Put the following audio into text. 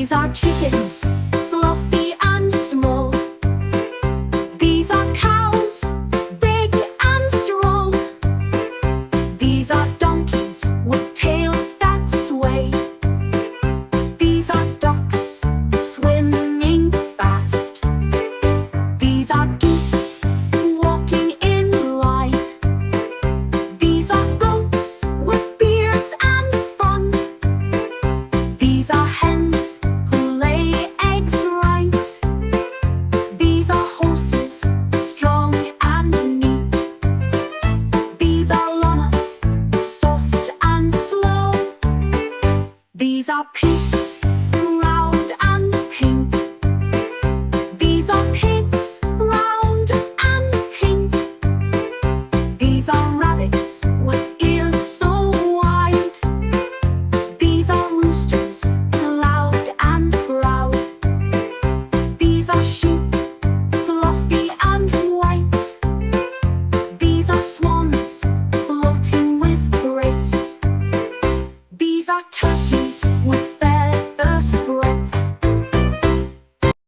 These are chickens, fluffy and small. These are cows, big and strong. These are donkeys with tails that sway. These are ducks swimming fast. These are geese walking in line. These are goats with beards and fun. These are hens who lay eggs right. These are horses, strong and neat. These are llamas, soft and slow. These are pigs, round and pink. These are pigs, round and pink. These are rabbits with ears so wide. These are roosters, loud and proud. These are sheep, fluffy and white. These are swans, floating with grace. These are turkeys with feathers spread.